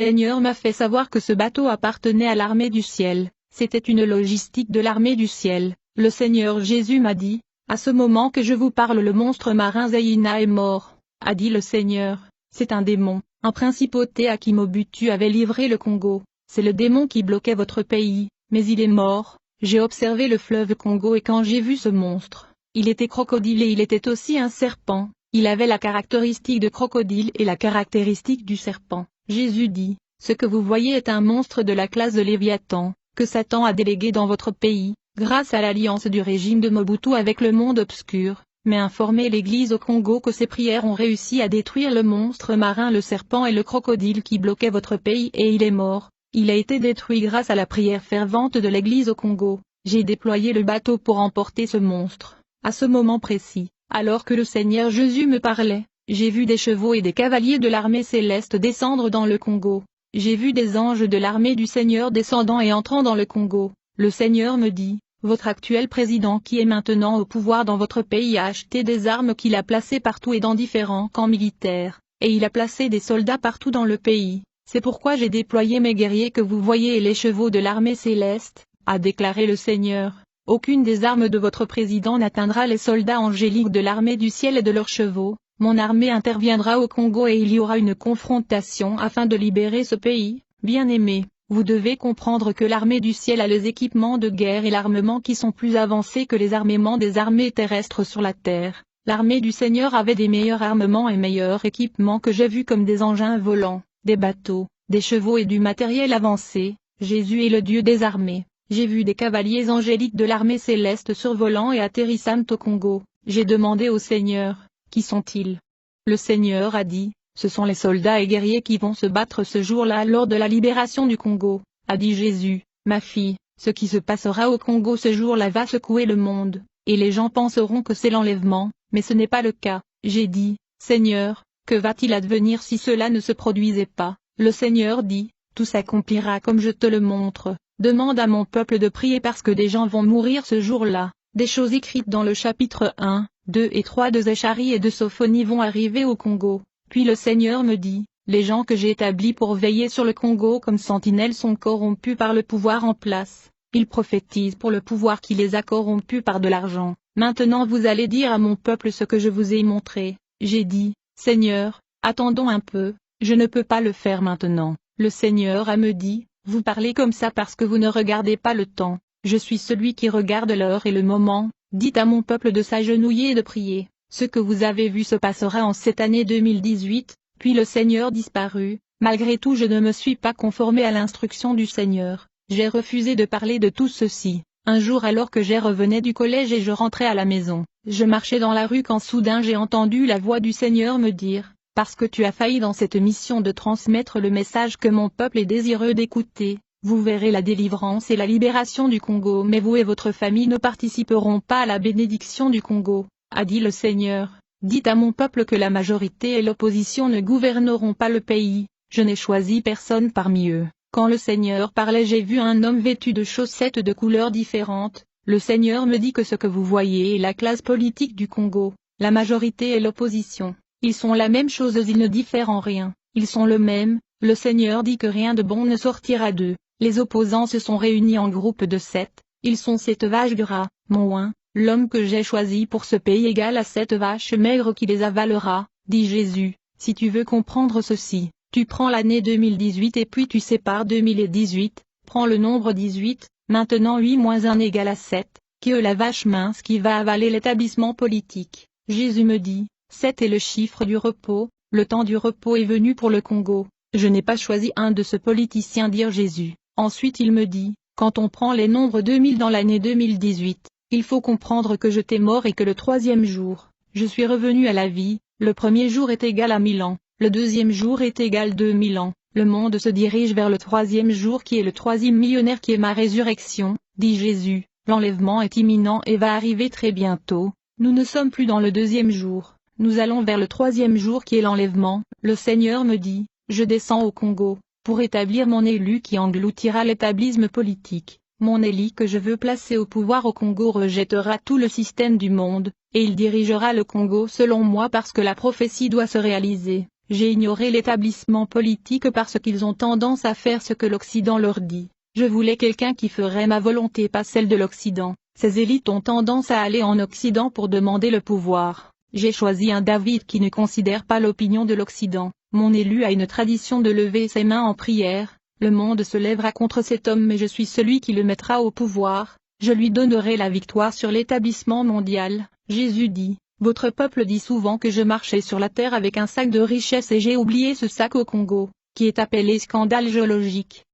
Seigneur m'a fait savoir que ce bateau appartenait à l'armée du ciel, c'était une logistique de l'armée du ciel. Le Seigneur Jésus m'a dit, à ce moment que je vous parle le monstre marin Zayina est mort, a dit le Seigneur, c'est un démon, un principauté à qui Mobutu avait livré le Congo, c'est le démon qui bloquait votre pays, mais il est mort. J'ai observé le fleuve Congo et quand j'ai vu ce monstre, il était crocodile et il était aussi un serpent, il avait la caractéristique de crocodile et la caractéristique du serpent. Jésus dit, ce que vous voyez est un monstre de la classe de Léviathan, que Satan a délégué dans votre pays, grâce à l'alliance du régime de Mobutu avec le monde obscur, mais informez l'Église au Congo que ses prières ont réussi à détruire le monstre marin, le serpent et le crocodile qui bloquaient votre pays et il est mort. Il a été détruit grâce à la prière fervente de l'Église au Congo. J'ai déployé le bateau pour emporter ce monstre. À ce moment précis, alors que le Seigneur Jésus me parlait, j'ai vu des chevaux et des cavaliers de l'armée céleste descendre dans le Congo. J'ai vu des anges de l'armée du Seigneur descendant et entrant dans le Congo. Le Seigneur me dit, votre actuel président qui est maintenant au pouvoir dans votre pays a acheté des armes qu'il a placées partout et dans différents camps militaires, et il a placé des soldats partout dans le pays. C'est pourquoi j'ai déployé mes guerriers que vous voyez et les chevaux de l'armée céleste, a déclaré le Seigneur. Aucune des armes de votre président n'atteindra les soldats angéliques de l'armée du ciel et de leurs chevaux. Mon armée interviendra au Congo et il y aura une confrontation afin de libérer ce pays. Bien-aimés, vous devez comprendre que l'armée du ciel a les équipements de guerre et l'armement qui sont plus avancés que les armements des armées terrestres sur la terre. L'armée du Seigneur avait des meilleurs armements et meilleurs équipements que j'ai vus comme des engins volants, des bateaux, des chevaux et du matériel avancé. Jésus est le Dieu des armées. J'ai vu des cavaliers angéliques de l'armée céleste survolant et atterrissant au Congo. J'ai demandé au Seigneur, qui sont-ils? Le Seigneur a dit, ce sont les soldats et guerriers qui vont se battre ce jour-là lors de la libération du Congo, a dit Jésus. Ma fille, ce qui se passera au Congo ce jour-là va secouer le monde, et les gens penseront que c'est l'enlèvement, mais ce n'est pas le cas. J'ai dit, Seigneur, que va-t-il advenir si cela ne se produisait pas? Le Seigneur dit, tout s'accomplira comme je te le montre. Demande à mon peuple de prier parce que des gens vont mourir ce jour-là. Des choses écrites dans le chapitre 1, 2 et 3 de Zacharie et de Sophonie vont arriver au Congo. Puis le Seigneur me dit, les gens que j'ai établis pour veiller sur le Congo comme sentinelles sont corrompus par le pouvoir en place. Ils prophétisent pour le pouvoir qui les a corrompus par de l'argent. Maintenant vous allez dire à mon peuple ce que je vous ai montré. J'ai dit, Seigneur, attendons un peu, je ne peux pas le faire maintenant. Le Seigneur a me dit, vous parlez comme ça parce que vous ne regardez pas le temps. Je suis celui qui regarde l'heure et le moment. Dites à mon peuple de s'agenouiller et de prier. Ce que vous avez vu se passera en cette année 2018, puis le Seigneur disparut. Malgré tout je ne me suis pas conformé à l'instruction du Seigneur. J'ai refusé de parler de tout ceci. Un jour alors que j'ai revenais du collège et je rentrais à la maison, je marchais dans la rue quand soudain j'ai entendu la voix du Seigneur me dire, parce que tu as failli dans cette mission de transmettre le message que mon peuple est désireux d'écouter. Vous verrez la délivrance et la libération du Congo mais vous et votre famille ne participeront pas à la bénédiction du Congo, a dit le Seigneur. Dites à mon peuple que la majorité et l'opposition ne gouverneront pas le pays, je n'ai choisi personne parmi eux. Quand le Seigneur parlait j'ai vu un homme vêtu de chaussettes de couleurs différentes. Le Seigneur me dit que ce que vous voyez est la classe politique du Congo, la majorité et l'opposition. Ils sont la même chose, ils ne diffèrent en rien, ils sont le même. Le Seigneur dit que rien de bon ne sortira d'eux. Les opposants se sont réunis en groupe de 7, ils sont 7 vaches gras, mon l'homme que j'ai choisi pour ce pays égale à 7 vaches maigres qui les avalera, dit Jésus. Si tu veux comprendre ceci, tu prends l'année 2018 et puis tu sépares 2018, prends le nombre 18, maintenant 8 moins 1 égale à 7, qui est la vache mince qui va avaler l'établissement politique. Jésus me dit, 7 est le chiffre du repos, le temps du repos est venu pour le Congo. Je n'ai pas choisi un de ce politicien, dire Jésus. Ensuite il me dit, quand on prend les nombres 2000 dans l'année 2018, il faut comprendre que je t'ai mort et que le troisième jour, je suis revenu à la vie. Le premier jour est égal à 1000 ans, le deuxième jour est égal 2000 ans, le monde se dirige vers le troisième jour qui est le troisième millénaire qui est ma résurrection, dit Jésus. L'enlèvement est imminent et va arriver très bientôt, nous ne sommes plus dans le deuxième jour, nous allons vers le troisième jour qui est l'enlèvement. Le Seigneur me dit, je descends au Congo, pour établir mon élu qui engloutira l'établissement politique. Mon élu que je veux placer au pouvoir au Congo rejettera tout le système du monde, et il dirigera le Congo selon moi parce que la prophétie doit se réaliser. J'ai ignoré l'établissement politique parce qu'ils ont tendance à faire ce que l'Occident leur dit. Je voulais quelqu'un qui ferait ma volonté, pas celle de l'Occident. Ces élites ont tendance à aller en Occident pour demander le pouvoir. J'ai choisi un David qui ne considère pas l'opinion de l'Occident. Mon élu a une tradition de lever ses mains en prière. Le monde se lèvera contre cet homme, mais je suis celui qui le mettra au pouvoir. Je lui donnerai la victoire sur l'établissement mondial. Jésus dit, votre peuple dit souvent que je marchais sur la terre avec un sac de richesse et j'ai oublié ce sac au Congo, qui est appelé scandale géologique.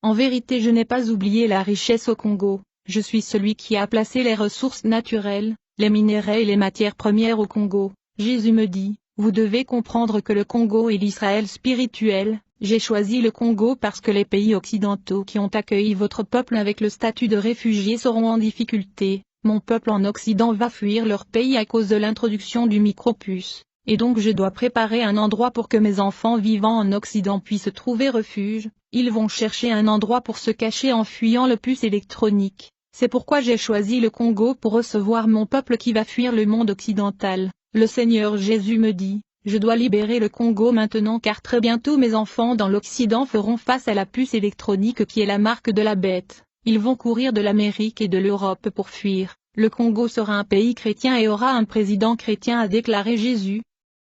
En vérité, je n'ai pas oublié la richesse au Congo. Je suis celui qui a placé les ressources naturelles, les minéraux et les matières premières au Congo. Jésus me dit, vous devez comprendre que le Congo est l'Israël spirituel. J'ai choisi le Congo parce que les pays occidentaux qui ont accueilli votre peuple avec le statut de réfugié seront en difficulté. Mon peuple en Occident va fuir leur pays à cause de l'introduction du micropuce. Et donc je dois préparer un endroit pour que mes enfants vivant en Occident puissent trouver refuge. Ils vont chercher un endroit pour se cacher en fuyant le puce électronique. C'est pourquoi j'ai choisi le Congo pour recevoir mon peuple qui va fuir le monde occidental. Le Seigneur Jésus me dit, je dois libérer le Congo maintenant car très bientôt mes enfants dans l'Occident feront face à la puce électronique qui est la marque de la bête. Ils vont courir de l'Amérique et de l'Europe pour fuir. Le Congo sera un pays chrétien et aura un président chrétien, a déclaré Jésus.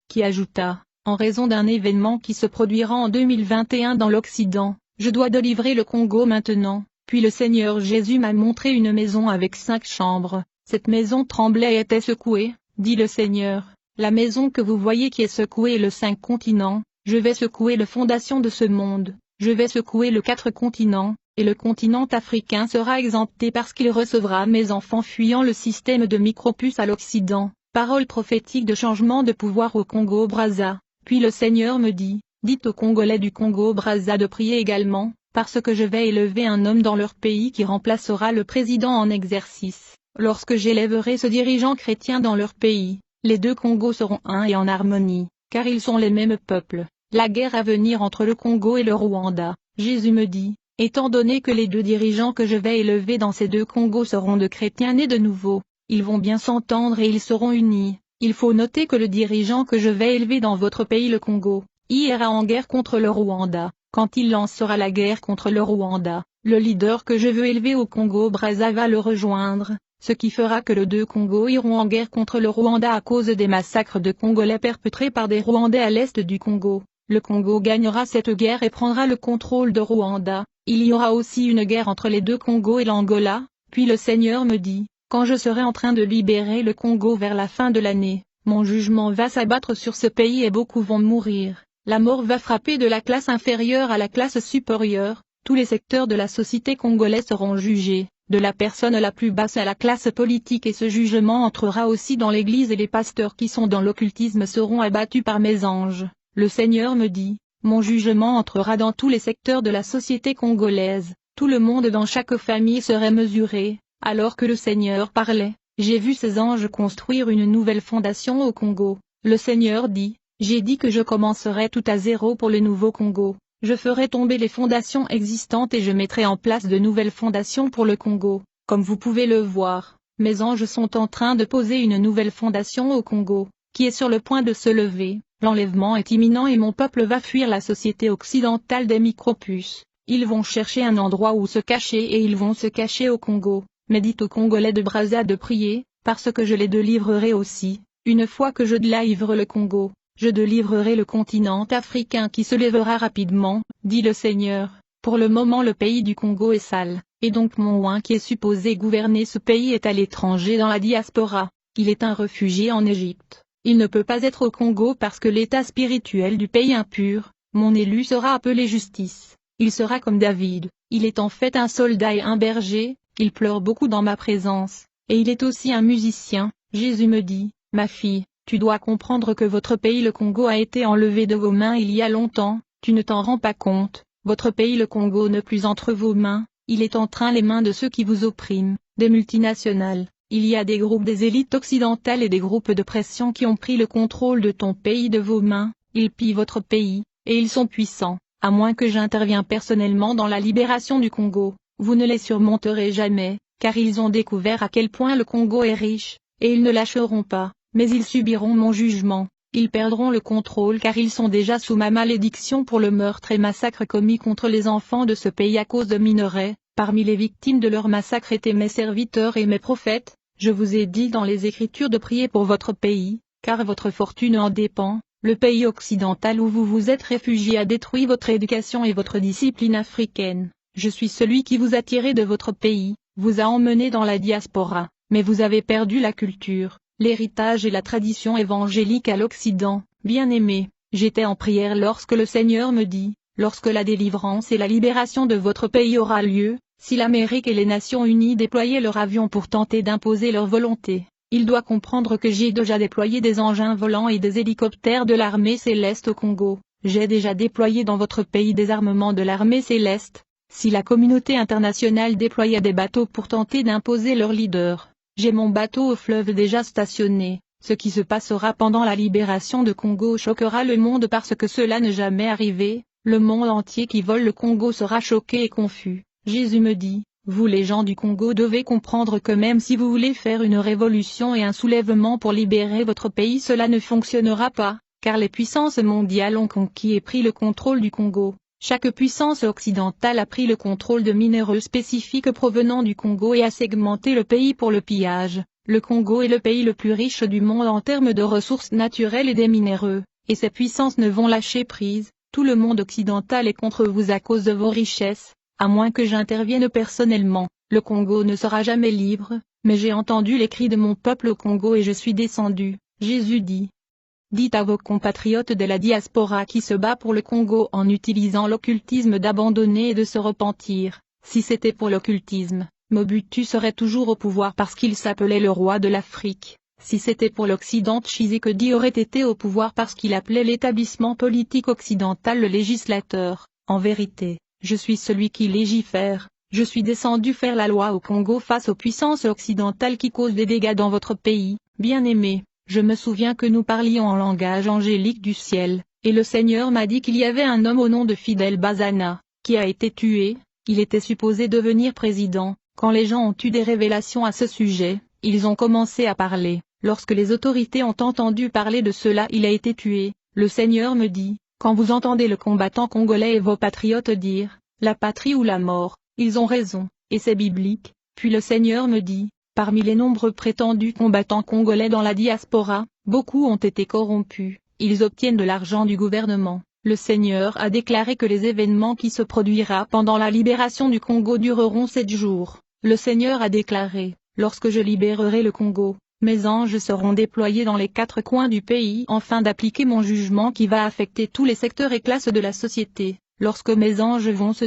Qui ajouta, en raison d'un événement qui se produira en 2021 dans l'Occident, je dois délivrer le Congo maintenant. Puis le Seigneur Jésus m'a montré une maison avec 5 chambres. Cette maison tremblait et était secouée, dit le Seigneur. La maison que vous voyez qui est secouée est le 5 continents. Je vais secouer les fondations de ce monde. Je vais secouer le 4 continents, et le continent africain sera exempté parce qu'il recevra mes enfants fuyant le système de micropuce à l'Occident. Parole prophétique de changement de pouvoir au Congo-Brazza. Puis le Seigneur me dit, dites aux Congolais du Congo-Brazza de prier également, parce que je vais élever un homme dans leur pays qui remplacera le président en exercice. Lorsque j'élèverai ce dirigeant chrétien dans leur pays, les 2 Congos seront un et en harmonie, car ils sont les mêmes peuples. La guerre à venir entre le Congo et le Rwanda. Jésus me dit, étant donné que les 2 dirigeants que je vais élever dans ces 2 Congos seront de chrétiens nés de nouveau, ils vont bien s'entendre et ils seront unis. Il faut noter que le dirigeant que je vais élever dans votre pays le Congo, ira en guerre contre le Rwanda. Quand il lancera la guerre contre le Rwanda, le leader que je veux élever au Congo-Brazza va le rejoindre, ce qui fera que les 2 Congos iront en guerre contre le Rwanda à cause des massacres de Congolais perpétrés par des Rwandais à l'est du Congo. Le Congo gagnera cette guerre et prendra le contrôle de Rwanda. Il y aura aussi une guerre entre les 2 Congos et l'Angola. Puis le Seigneur me dit, quand je serai en train de libérer le Congo vers la fin de l'année, mon jugement va s'abattre sur ce pays et beaucoup vont mourir. La mort va frapper de la classe inférieure à la classe supérieure, tous les secteurs de la société congolaise seront jugés, de la personne la plus basse à la classe politique et ce jugement entrera aussi dans l'église et les pasteurs qui sont dans l'occultisme seront abattus par mes anges. Le Seigneur me dit, mon jugement entrera dans tous les secteurs de la société congolaise, tout le monde dans chaque famille serait mesuré. Alors que le Seigneur parlait, j'ai vu ces anges construire une nouvelle fondation au Congo. Le Seigneur dit, j'ai dit que je commencerai tout à zéro pour le nouveau Congo. Je ferai tomber les fondations existantes et je mettrai en place de nouvelles fondations pour le Congo. Comme vous pouvez le voir, mes anges sont en train de poser une nouvelle fondation au Congo, qui est sur le point de se lever. L'enlèvement est imminent et mon peuple va fuir la société occidentale des micropuces. Ils vont chercher un endroit où se cacher et ils vont se cacher au Congo. Mais dites aux Congolais de Brazza de prier, parce que je les délivrerai aussi. Une fois que je délivre le Congo, je délivrerai le continent africain qui se lèvera rapidement, dit le Seigneur. Pour le moment le pays du Congo est sale, et donc mon oint qui est supposé gouverner ce pays est à l'étranger dans la diaspora. Il est un réfugié en Égypte. Il ne peut pas être au Congo parce que l'état spirituel du pays impur. Mon élu sera appelé Justice. Il sera comme David. Il est en fait un soldat et un berger. Il pleure beaucoup dans ma présence, et il est aussi un musicien. Jésus me dit, ma fille, tu dois comprendre que votre pays le Congo a été enlevé de vos mains il y a longtemps, tu ne t'en rends pas compte, votre pays le Congo n'est plus entre vos mains, il est entre les mains de ceux qui vous oppriment, des multinationales. Il y a des groupes des élites occidentales et des groupes de pression qui ont pris le contrôle de ton pays de vos mains, ils pillent votre pays, et ils sont puissants, à moins que j'intervienne personnellement dans la libération du Congo. Vous ne les surmonterez jamais, car ils ont découvert à quel point le Congo est riche, et ils ne lâcheront pas, mais ils subiront mon jugement. Ils perdront le contrôle car ils sont déjà sous ma malédiction pour le meurtre et massacre commis contre les enfants de ce pays à cause de minerais. Parmi les victimes de leur massacre étaient mes serviteurs et mes prophètes. Je vous ai dit dans les Écritures de prier pour votre pays, car votre fortune en dépend. Le pays occidental où vous vous êtes réfugié a détruit votre éducation et votre discipline africaine. Je suis celui qui vous a tiré de votre pays, vous a emmené dans la diaspora, mais vous avez perdu la culture, l'héritage et la tradition évangélique à l'Occident. Bien-aimé, j'étais en prière lorsque le Seigneur me dit, lorsque la délivrance et la libération de votre pays aura lieu, si l'Amérique et les Nations Unies déployaient leurs avions pour tenter d'imposer leur volonté, il doit comprendre que j'ai déjà déployé des engins volants et des hélicoptères de l'armée céleste au Congo. J'ai déjà déployé dans votre pays des armements de l'armée céleste. Si la communauté internationale déployait des bateaux pour tenter d'imposer leur leader, j'ai mon bateau au fleuve déjà stationné. Ce qui se passera pendant la libération de Congo choquera le monde parce que cela n'est jamais arrivé. Le monde entier qui vole le Congo sera choqué et confus. Jésus me dit, vous les gens du Congo devez comprendre que même si vous voulez faire une révolution et un soulèvement pour libérer votre pays, cela ne fonctionnera pas, car les puissances mondiales ont conquis et pris le contrôle du Congo. Chaque puissance occidentale a pris le contrôle de minéraux spécifiques provenant du Congo et a segmenté le pays pour le pillage. Le Congo est le pays le plus riche du monde en termes de ressources naturelles et des minéraux, et ces puissances ne vont lâcher prise. Tout le monde occidental est contre vous à cause de vos richesses, à moins que j'intervienne personnellement. Le Congo ne sera jamais libre, mais j'ai entendu les cris de mon peuple au Congo et je suis descendu. Jésus dit. Dites à vos compatriotes de la diaspora qui se bat pour le Congo en utilisant l'occultisme d'abandonner et de se repentir. Si c'était pour l'occultisme, Mobutu serait toujours au pouvoir parce qu'il s'appelait le roi de l'Afrique. Si c'était pour l'Occident, Tshisekedi aurait été au pouvoir parce qu'il appelait l'établissement politique occidental le législateur. En vérité, je suis celui qui légifère. Je suis descendu faire la loi au Congo face aux puissances occidentales qui causent des dégâts dans votre pays. Bien-aimé, je me souviens que nous parlions en langage angélique du ciel, et le Seigneur m'a dit qu'il y avait un homme au nom de Fidel Bazana, qui a été tué. Il était supposé devenir président. Quand les gens ont eu des révélations à ce sujet, ils ont commencé à parler. Lorsque les autorités ont entendu parler de cela, il a été tué. Le Seigneur me dit, quand vous entendez le combattant congolais et vos patriotes dire, la patrie ou la mort, ils ont raison, et c'est biblique. Puis le Seigneur me dit, parmi les nombreux prétendus combattants congolais dans la diaspora, beaucoup ont été corrompus, ils obtiennent de l'argent du gouvernement. Le Seigneur a déclaré que les événements qui se produira pendant la libération du Congo dureront 7 jours. Le Seigneur a déclaré, lorsque je libérerai le Congo, mes anges seront déployés dans les 4 coins du pays afin d'appliquer mon jugement qui va affecter tous les secteurs et classes de la société. Lorsque mes anges vont se